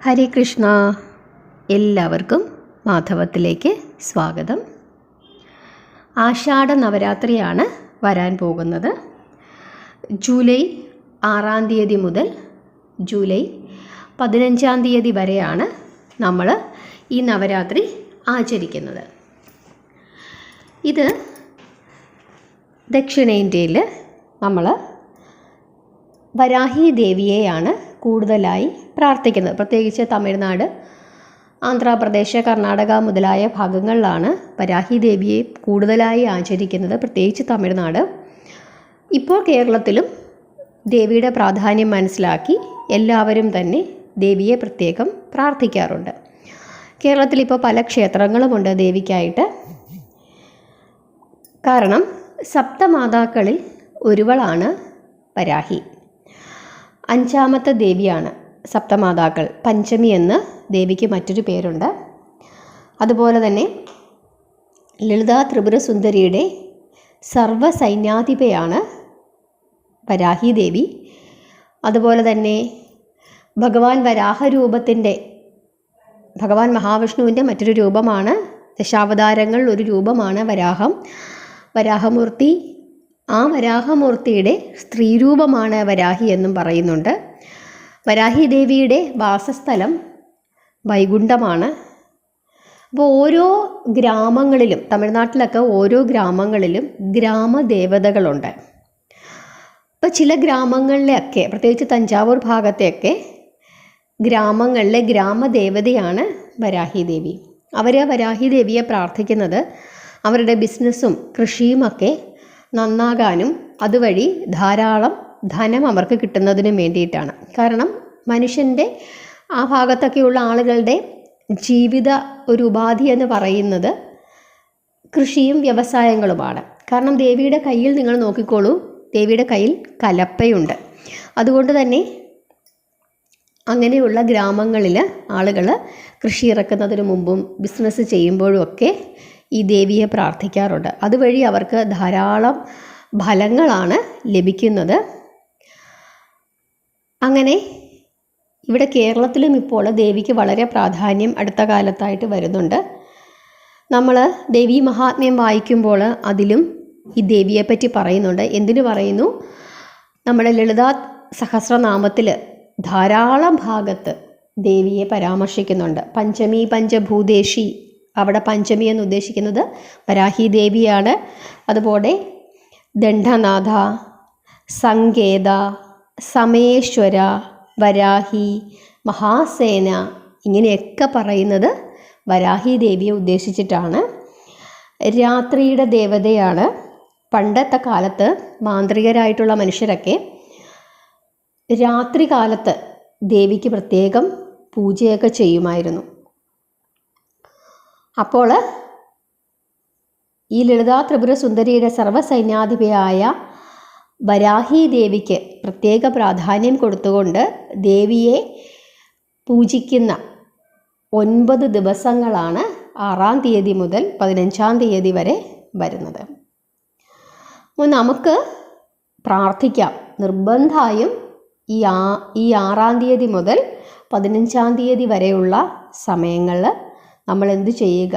ഹരേ കൃഷ്ണ. എല്ലാവർക്കും മാധവത്തിലേക്ക് സ്വാഗതം. ആഷാഢ നവരാത്രിയാണ് വരാൻ പോകുന്നത്. ജൂലൈ 6-ാം തീയതി മുതൽ ജൂലൈ 15-ാം തീയതി വരെയാണ് നമ്മൾ ഈ നവരാത്രി ആചരിക്കുന്നത്. ഇത് ദക്ഷിണേന്ത്യയിൽ നമ്മൾ വരാഹി ദേവിയെയാണ് കൂടുതലായി പ്രാർത്ഥിക്കുന്നത്. പ്രത്യേകിച്ച് തമിഴ്നാട്, ആന്ധ്രാപ്രദേശ്, കർണാടക മുതലായ ഭാഗങ്ങളിലാണ് വരാഹി ദേവിയെ കൂടുതലായി ആചരിക്കുന്നത്. പ്രത്യേകിച്ച് തമിഴ്നാട്. ഇപ്പോൾ കേരളത്തിലും ദേവിയുടെ പ്രാധാന്യം മനസ്സിലാക്കി എല്ലാവരും തന്നെ ദേവിയെ പ്രത്യേകം പ്രാർത്ഥിക്കാറുണ്ട്. കേരളത്തിലിപ്പോൾ പല ക്ഷേത്രങ്ങളുമുണ്ട് ദേവിക്കായിട്ട്. കാരണം സപ്തമാതാക്കളിൽ ഒരുവളാണ് വരാഹി. 5ാമത്തെ ദേവിയാണ് സപ്തമാതാക്കൾ. പഞ്ചമി എന്ന് ദേവിക്ക് മറ്റൊരു പേരുണ്ട്. അതുപോലെ തന്നെ ലളിതാ ത്രിപുര സുന്ദരിയുടെ സർവ്വസൈന്യാധിപയാണ് വരാഹി ദേവി. അതുപോലെ തന്നെ ഭഗവാൻ വരാഹരൂപത്തിൻ്റെ, ഭഗവാൻ മഹാവിഷ്ണുവിൻ്റെ മറ്റൊരു രൂപമാണ്, ദശാവതാരങ്ങൾ ഒരു രൂപമാണ് വരാഹമൂർത്തി. ആ വരാഹമൂർത്തിയുടെ സ്ത്രീരൂപമാണ് വരാഹി എന്നും പറയുന്നുണ്ട്. വരാഹി ദേവിയുടെ വാസസ്ഥലം വൈകുണ്ഠമാണ്. അപ്പോൾ ഓരോ ഗ്രാമങ്ങളിലും, തമിഴ്നാട്ടിലൊക്കെ ഓരോ ഗ്രാമങ്ങളിലും ഗ്രാമദേവതകളുണ്ട്. അപ്പോൾ ചില ഗ്രാമങ്ങളിലൊക്കെ, പ്രത്യേകിച്ച് തഞ്ചാവൂർ ഭാഗത്തെയൊക്കെ ഗ്രാമങ്ങളിലെ ഗ്രാമദേവതയാണ് വരാഹി ദേവി. അവർ വരാഹി ദേവിയെ പ്രാർത്ഥിക്കുന്നത് അവരുടെ ബിസിനസ്സും കൃഷിയുമൊക്കെ നന്നാകാനും അതുവഴി ധാരാളം ധനം അവർക്ക് കിട്ടുന്നതിനും വേണ്ടിയിട്ടാണ്. കാരണം മനുഷ്യൻ്റെ ആ ഭാഗത്തൊക്കെയുള്ള ആളുകളുടെ ജീവിത ഒരു ഉപാധി എന്ന് പറയുന്നത് കൃഷിയും വ്യവസായങ്ങളുമാണ്. കാരണം ദേവിയുടെ കയ്യിൽ നിങ്ങൾ നോക്കിക്കോളൂ, ദേവിയുടെ കയ്യിൽ കലപ്പയുണ്ട്. അതുകൊണ്ട് തന്നെ അങ്ങനെയുള്ള ഗ്രാമങ്ങളിൽ ആളുകൾ കൃഷി ഇറക്കുന്നതിന് മുമ്പും ബിസിനസ് ചെയ്യുമ്പോഴും ഒക്കെ ഈ ദേവിയെ പ്രാർത്ഥിക്കാറുണ്ട്. അതുവഴി അവർക്ക് ധാരാളം ഫലങ്ങളാണ് ലഭിക്കുന്നത്. അങ്ങനെ ഇവിടെ കേരളത്തിലും ഇപ്പോൾ ദേവിക്ക് വളരെ പ്രാധാന്യം അടുത്ത കാലത്തായിട്ട് വരുന്നുണ്ട്. നമ്മൾ ദേവീ മഹാത്മ്യം വായിക്കുമ്പോൾ അതിലും ഈ ദേവിയെപ്പറ്റി പറയുന്നുണ്ട്. എന്തിനു പറയുന്നു? നമ്മുടെ ലളിതാ സഹസ്രനാമത്തിൽ ധാരാളം ഭാഗത്ത് ദേവിയെ പരാമർശിക്കുന്നുണ്ട്. പഞ്ചമി പഞ്ചഭൂതേഷി, അവിടെ പഞ്ചമി എന്ന് ഉദ്ദേശിക്കുന്നത് വരാഹി ദേവിയാണ്. അതുപോലെ ദണ്ഡനാഥ, സങ്കേത, സമേശ്വര, വരാഹി, മഹാസേന, ഇങ്ങനെയൊക്കെ പറയുന്നത് വരാഹി ദേവിയെ ഉദ്ദേശിച്ചിട്ടാണ്. രാത്രിയുടെ ദേവതയാണ്. പണ്ടത്തെ കാലത്ത് മാന്ത്രികരായിട്ടുള്ള മനുഷ്യരൊക്കെ രാത്രി കാലത്ത് ദേവിക്ക് പ്രത്യേകം പൂജയൊക്കെ ചെയ്യുമായിരുന്നു. അപ്പോൾ ഈ ലളിതാ ത്രിപുര സുന്ദരിയുടെ സർവ്വസൈന്യാധിപയായ വരാഹി ദേവിക്ക് പ്രത്യേക പ്രാധാന്യം കൊടുത്തുകൊണ്ട് ദേവിയെ പൂജിക്കുന്ന 9 ദിവസങ്ങളാണ് 6-ാം തീയതി മുതൽ 15-ാം തീയതി വരെ വരുന്നത്. അപ്പോൾ നമുക്ക് പ്രാർത്ഥിക്കാം. നിർബന്ധമായും ഈ 6-ാം തീയതി മുതൽ 15-ാം തീയതി വരെയുള്ള സമയങ്ങളിൽ നമ്മൾ എന്ത് ചെയ്യുക?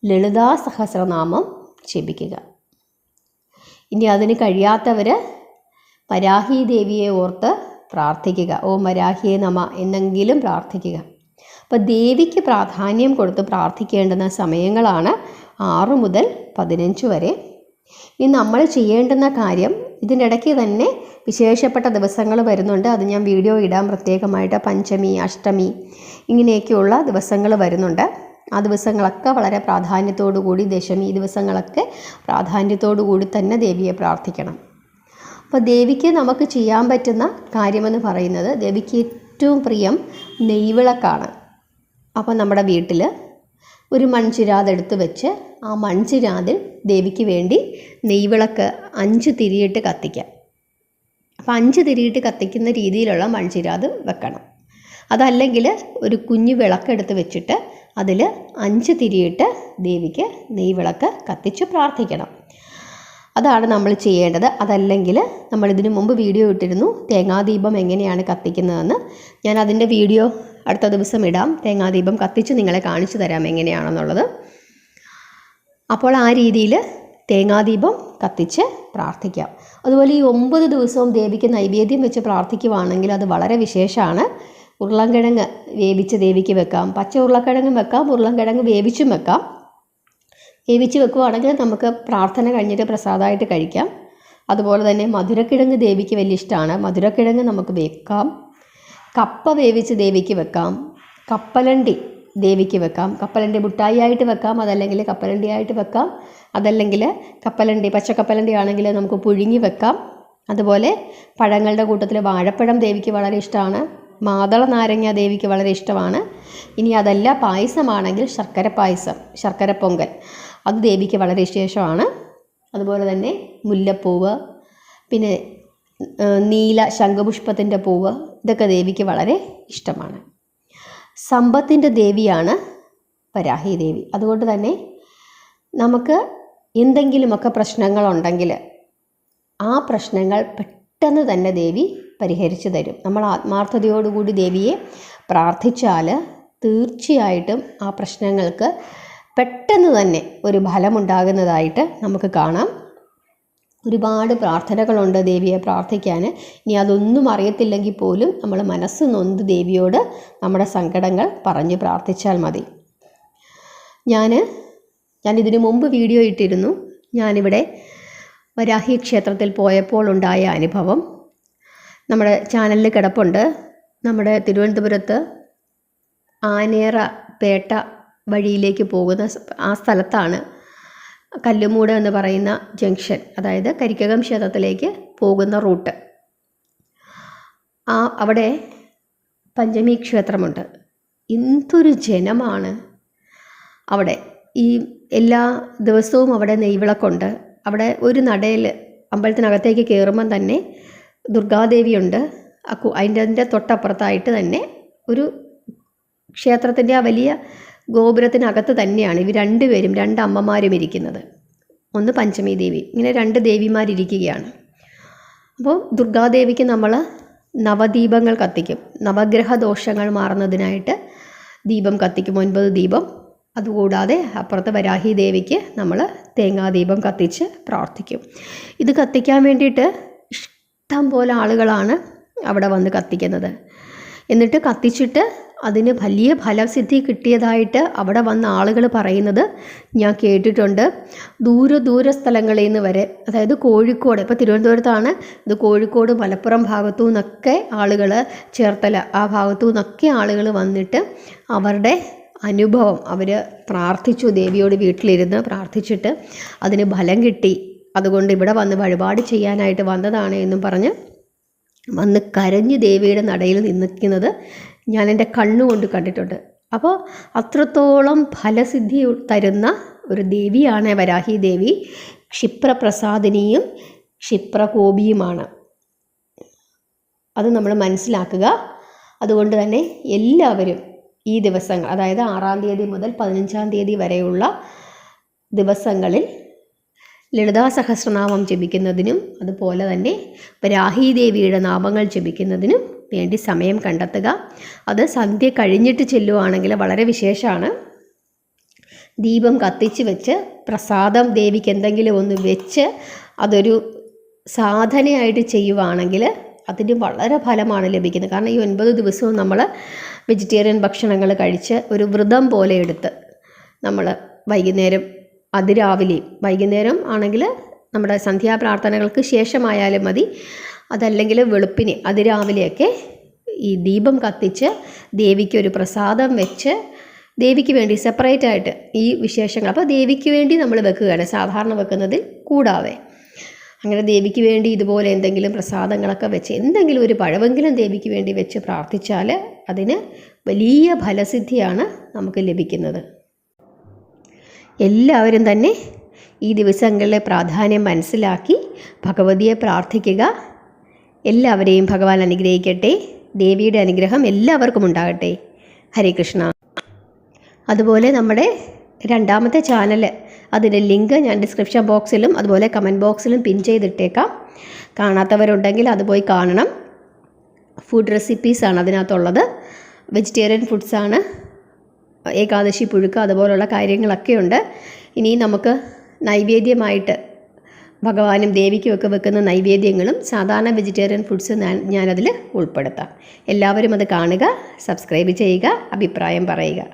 ലളിതാ സഹസ്രനാമം ജപിക്കുക. ഇനി അതിന് കഴിയാത്തവർ വരാഹി ദേവിയെ ഓർത്ത് പ്രാർത്ഥിക്കുക. ഓം വരാഹിയെ നമ എന്നെങ്കിലും പ്രാർത്ഥിക്കുക. അപ്പോൾ ദേവിക്ക് പ്രാധാന്യം കൊടുത്ത് പ്രാർത്ഥിക്കേണ്ടുന്ന സമയങ്ങളാണ് 6 മുതൽ 15 വരെ. ഇനി നമ്മൾ ചെയ്യേണ്ടുന്ന കാര്യം, ഇതിൻ്റെ ഇടയ്ക്ക് തന്നെ വിശേഷപ്പെട്ട ദിവസങ്ങൾ വരുന്നുണ്ട്. അത് ഞാൻ വീഡിയോ ഇടാൻ പ്രത്യേകമായിട്ട്. പഞ്ചമി, അഷ്ടമി, ഇങ്ങനെയൊക്കെയുള്ള ദിവസങ്ങൾ വരുന്നുണ്ട്. ആ ദിവസങ്ങളൊക്കെ വളരെ പ്രാധാന്യത്തോടു കൂടി, ദശമി ദിവസങ്ങളൊക്കെ പ്രാധാന്യത്തോടു കൂടി തന്നെ ദേവിയെ പ്രാർത്ഥിക്കണം. അപ്പോൾ ദേവിക്ക് നമുക്ക് ചെയ്യാൻ പറ്റുന്ന കാര്യമെന്ന് പറയുന്നത്, ദേവിക്ക് ഏറ്റവും പ്രിയം നെയ്വിളക്കാണ്. അപ്പോൾ നമ്മുടെ വീട്ടിൽ ഒരു മൺചിരാത് എടുത്ത് വെച്ച് ആ മൺചിരാതിൽ ദേവിക്ക് വേണ്ടി നെയ്വിളക്ക് 5 തിരിയിട്ട് കത്തിക്കാം. അപ്പോൾ 5 തിരിയിട്ട് കത്തിക്കുന്ന രീതിയിലുള്ള മൺചിരാത് വെക്കണം. അതല്ലെങ്കിൽ ഒരു കുഞ്ഞു വിളക്കെടുത്ത് വെച്ചിട്ട് അതിൽ 5 തിരിയിട്ട് ദേവിക്ക് നെയ്വിളക്ക് കത്തിച്ച് പ്രാർത്ഥിക്കണം. അതാണ് നമ്മൾ ചെയ്യേണ്ടത്. അതല്ലെങ്കിൽ നമ്മൾ ഇതിനു മുമ്പ് വീഡിയോ ഇട്ടിരുന്നു തേങ്ങാദീപം എങ്ങനെയാണ് കത്തിക്കുന്നതെന്ന്. ഞാൻ അതിൻ്റെ വീഡിയോ അടുത്ത ദിവസം ഇടാം. തേങ്ങാദീപം കത്തിച്ച് നിങ്ങളെ കാണിച്ചു തരാം എങ്ങനെയാണെന്നുള്ളത്. അപ്പോൾ ആ രീതിയിൽ തേങ്ങാദീപം കത്തിച്ച് പ്രാർത്ഥിക്കാം. അതുപോലെ ഈ 9 ദിവസവും ദേവിക്ക് നൈവേദ്യം വെച്ച് പ്രാർത്ഥിക്കുവാണെങ്കിൽ അത് വളരെ വിശേഷമാണ്. ഉരുളൻകിഴങ്ങ് വേവിച്ച് ദേവിക്ക് വെക്കാം, പച്ച ഉരുളക്കിഴങ്ങും വെക്കാം, ഉരുളൻകിഴങ്ങ് വേവിച്ചും വെക്കാം. വേവിച്ച് വെക്കുവാണെങ്കിൽ നമുക്ക് പ്രാർത്ഥന കഴിഞ്ഞിട്ട് പ്രസാദമായിട്ട് കഴിക്കാം. അതുപോലെ തന്നെ മധുരക്കിഴങ്ങ് ദേവിക്ക് വലിയ ഇഷ്ടമാണ്. മധുരക്കിഴങ്ങ് നമുക്ക് വെക്കാം. കപ്പ വേവിച്ച് ദേവിക്ക് വെക്കാം. കപ്പലണ്ടി ദേവിക്ക് വെക്കാം. കപ്പലണ്ടി മുട്ടായി ആയിട്ട് വെക്കാം, അതല്ലെങ്കിൽ കപ്പലണ്ടി ആയിട്ട് വെക്കാം. അതല്ലെങ്കിൽ കപ്പലണ്ടി, പച്ചക്കപ്പലണ്ടി ആണെങ്കിൽ നമുക്ക് പുഴുങ്ങി വെക്കാം. അതുപോലെ പഴങ്ങളുടെ കൂട്ടത്തിൽ വാഴപ്പഴം ദേവിക്ക് വളരെ ഇഷ്ടമാണ്. മാതള നാരങ്ങ ദേവിക്ക് വളരെ ഇഷ്ടമാണ്. ഇനി അതല്ല പായസമാണെങ്കിൽ ശർക്കര പായസം, ശർക്കര പൊങ്കൽ, അത് ദേവിക്ക് വളരെ വിശേഷമാണ്. അതുപോലെ തന്നെ മുല്ലപ്പൂവ്, പിന്നെ നീല ശംഖുപുഷ്പത്തിൻ്റെ പൂവ്, ഇതൊക്കെ ദേവിക്ക് വളരെ ഇഷ്ടമാണ്. സമ്പത്തിൻ്റെ ദേവിയാണ് വരാഹി ദേവി. അതുകൊണ്ട് തന്നെ നമുക്ക് എന്തെങ്കിലുമൊക്കെ പ്രശ്നങ്ങളുണ്ടെങ്കിൽ ആ പ്രശ്നങ്ങൾ പെട്ടെന്ന് തന്നെ ദേവി പരിഹരിച്ചു തരും. നമ്മൾ ആത്മാർത്ഥതയോടുകൂടി ദേവിയെ പ്രാർത്ഥിച്ചാൽ തീർച്ചയായിട്ടും ആ പ്രശ്നങ്ങൾക്ക് പെട്ടെന്ന് തന്നെ ഒരു ഫലമുണ്ടാകുന്നതായിട്ട് നമുക്ക് കാണാം. ഒരുപാട് പ്രാർത്ഥനകളുണ്ട് ദേവിയെ പ്രാർത്ഥിക്കാൻ. ഇനി അതൊന്നും അറിയത്തില്ലെങ്കിൽ പോലും നമ്മൾ മനസ്സ് നൊന്ത് ദേവിയോട് നമ്മുടെ സങ്കടങ്ങൾ പറഞ്ഞ് പ്രാർത്ഥിച്ചാൽ മതി. ഞാൻ ഇതിനു മുമ്പ് വീഡിയോ ഇട്ടിരുന്നു. ഞാനിവിടെ വരാഹി ക്ഷേത്രത്തിൽ പോയപ്പോൾ ഉണ്ടായ അനുഭവം നമ്മുടെ ചാനലിൽ കിടപ്പുണ്ട്. നമ്മുടെ തിരുവനന്തപുരത്ത് ആനേറ പേട്ട വഴിയിലേക്ക് പോകുന്ന ആ സ്ഥലത്താണ് കല്ലുമൂട് എന്ന് പറയുന്ന ജംഗ്ഷൻ, അതായത് കരിക്കകം ക്ഷേത്രത്തിലേക്ക് പോകുന്ന റൂട്ട്. അവിടെ പഞ്ചമി ക്ഷേത്രമുണ്ട്. എന്തൊരു ജനമാണ് അവിടെ! ഈ എല്ലാ ദിവസവും അവിടെ നെയ്വിളക്കുണ്ട്. അവിടെ ഒരു നടയിൽ അമ്പലത്തിനകത്തേക്ക് കയറുമ്പം തന്നെ ദുർഗാദേവിയുണ്ട്. അതിൻ്റെ തൊട്ടപ്പുറത്തായിട്ട് തന്നെ ഒരു ക്ഷേത്രത്തിൻ്റെ ആ വലിയ ഗോപുരത്തിനകത്ത് തന്നെയാണ് ഇവർ രണ്ടുപേരും, 2 അമ്മമാരും ഇരിക്കുന്നത്. ഒന്ന് പഞ്ചമി ദേവി, ഇങ്ങനെ 2 ദേവിമാരിരിക്കുകയാണ്. അപ്പോൾ ദുർഗാദേവിക്ക് നമ്മൾ നവദീപങ്ങൾ കത്തിക്കും. നവഗ്രഹ ദോഷങ്ങൾ മാറുന്നതിനായിട്ട് ദീപം കത്തിക്കും, 9 ദീപം. അതുകൂടാതെ അപ്പുറത്ത് വരാഹി ദേവിക്ക് നമ്മൾ തേങ്ങാദീപം കത്തിച്ച് പ്രാർത്ഥിക്കും. ഇത് കത്തിക്കാൻ വേണ്ടിയിട്ട് ഇഷ്ടം പോലെ ആളുകളാണ് അവിടെ വന്ന് കത്തിക്കുന്നത്. എന്നിട്ട് കത്തിച്ചിട്ട് അതിന് വലിയ ഫലസിദ്ധി കിട്ടിയതായിട്ട് അവിടെ വന്ന ആളുകൾ പറയുന്നത് ഞാൻ കേട്ടിട്ടുണ്ട്. ദൂര സ്ഥലങ്ങളിൽ നിന്ന് വരെ, അതായത് കോഴിക്കോട്, ഇപ്പോൾ തിരുവനന്തപുരത്താണ് ഇത്, കോഴിക്കോട് മലപ്പുറം ഭാഗത്തു നിന്നൊക്കെ ആളുകൾ, ചേർത്തല ആ ഭാഗത്തു നിന്നൊക്കെ ആളുകൾ വന്നിട്ട് അവരുടെ അനുഭവം അവർ പ്രാർത്ഥിച്ചു. ദേവിയോട് വീട്ടിലിരുന്ന് പ്രാർത്ഥിച്ചിട്ട് അതിന് ഫലം കിട്ടി, അതുകൊണ്ട് ഇവിടെ വന്ന് വഴിപാട് ചെയ്യാനായിട്ട് വന്നതാണ് എന്നും പറഞ്ഞ് വന്ന് കരഞ്ഞ് ദേവിയുടെ നടയിൽ നിൽക്കുന്നത് ഞാൻ എൻ്റെ കണ്ണുകൊണ്ട് കണ്ടിട്ടുണ്ട്. അപ്പോൾ അത്രത്തോളം ഫലസിദ്ധി തരുന്ന ഒരു ദേവിയാണ് വരാഹി ദേവി. ക്ഷിപ്രപ്രസാദിനിയും ക്ഷിപ്രകോപിയുമാണ്. അത് നമ്മൾ മനസ്സിലാക്കുക. അതുകൊണ്ട് തന്നെ എല്ലാവരും ഈ ദിവസങ്ങൾ, അതായത് 6-ാം തീയതി മുതൽ 15-ാം തീയതി വരെയുള്ള ദിവസങ്ങളിൽ ലളിതാ സഹസ്രനാമം ജപിക്കുന്നതിനും അതുപോലെ തന്നെ വരാഹി ദേവിയുടെ നാമങ്ങൾ ജപിക്കുന്നതിനും വേണ്ടി സമയം കണ്ടെത്തുക. അത് സന്ധ്യ കഴിഞ്ഞിട്ട് ചെല്ലുവാണെങ്കിൽ വളരെ വിശേഷമാണ്. ദീപം കത്തിച്ച് വെച്ച് പ്രസാദം ദേവിക്ക് എന്തെങ്കിലും ഒന്ന് വെച്ച് അതൊരു സാധനയായിട്ട് ചെയ്യുവാണെങ്കിൽ അതിന് വളരെ ഫലമാണ് ലഭിക്കുന്നത്. കാരണം ഈ 9 ദിവസവും നമ്മൾ വെജിറ്റേറിയൻ ഭക്ഷണങ്ങൾ കഴിച്ച് ഒരു വ്രതം പോലെ എടുത്ത് നമ്മൾ വൈകുന്നേരം, അതിരാവിലെയും, വൈകുന്നേരം ആണെങ്കിൽ നമ്മുടെ സന്ധ്യാപ്രാർത്ഥനകൾക്ക് ശേഷമായാലും മതി, അതല്ലെങ്കിൽ വെളുപ്പിന് അതിരാവിലെയൊക്കെ ഈ ദീപം കത്തിച്ച് ദേവിക്ക് ഒരു പ്രസാദം വെച്ച് ദേവിക്ക് വേണ്ടി സെപ്പറേറ്റ് ആയിട്ട് ഈ വിശേഷങ്ങൾ, അപ്പോൾ ദേവിക്ക് വേണ്ടി നമ്മൾ വെക്കുകയാണ് സാധാരണ വെക്കുന്നതിൽ കൂടാതെ. അങ്ങനെ ദേവിക്ക് വേണ്ടി ഇതുപോലെ എന്തെങ്കിലും പ്രസാദങ്ങളൊക്കെ വെച്ച് എന്തെങ്കിലും ഒരു പഴമെങ്കിലും ദേവിക്ക് വേണ്ടി വെച്ച് പ്രാർത്ഥിച്ചാൽ അതിന് വലിയ ഫലസിദ്ധിയാണ് നമുക്ക് ലഭിക്കുന്നത്. എല്ലാവരും തന്നെ ഈ ദിവസങ്ങളിലെ പ്രാധാന്യം മനസ്സിലാക്കി ഭഗവതിയെ പ്രാർത്ഥിക്കുക. എല്ലാവരെയും ഭഗവാൻ അനുഗ്രഹിക്കട്ടെ. ദേവിയുടെ അനുഗ്രഹം എല്ലാവർക്കും ഉണ്ടാകട്ടെ. ഹരേ കൃഷ്ണ. അതുപോലെ നമ്മുടെ 2ാമത്തെ ചാനൽ, അതിൻ്റെ ലിങ്ക് ഞാൻ ഡിസ്ക്രിപ്ഷൻ ബോക്സിലും അതുപോലെ കമൻറ്റ് ബോക്സിലും പിൻ ചെയ്തിട്ടേക്കാം. കാണാത്തവരുണ്ടെങ്കിൽ അത് പോയി കാണണം. ഫുഡ് റെസിപ്പീസാണ് അതിനകത്തുള്ളത്. വെജിറ്റേറിയൻ ഫുഡ്സാണ്. ഏകാദശി പുഴുക്ക് അതുപോലുള്ള കാര്യങ്ങളൊക്കെ ഉണ്ട്. ഇനി നമുക്ക് നൈവേദ്യമായിട്ട് ഭഗവാനും ദേവിക്കുമൊക്കെ വെക്കുന്ന നൈവേദ്യങ്ങളും സാധാരണ വെജിറ്റേറിയൻ ഫുഡ്സ് ഞാനതിൽ ഉൾപ്പെടുത്താം. എല്ലാവരും അത് കാണുക, സബ്സ്ക്രൈബ് ചെയ്യുക, അഭിപ്രായം പറയുക.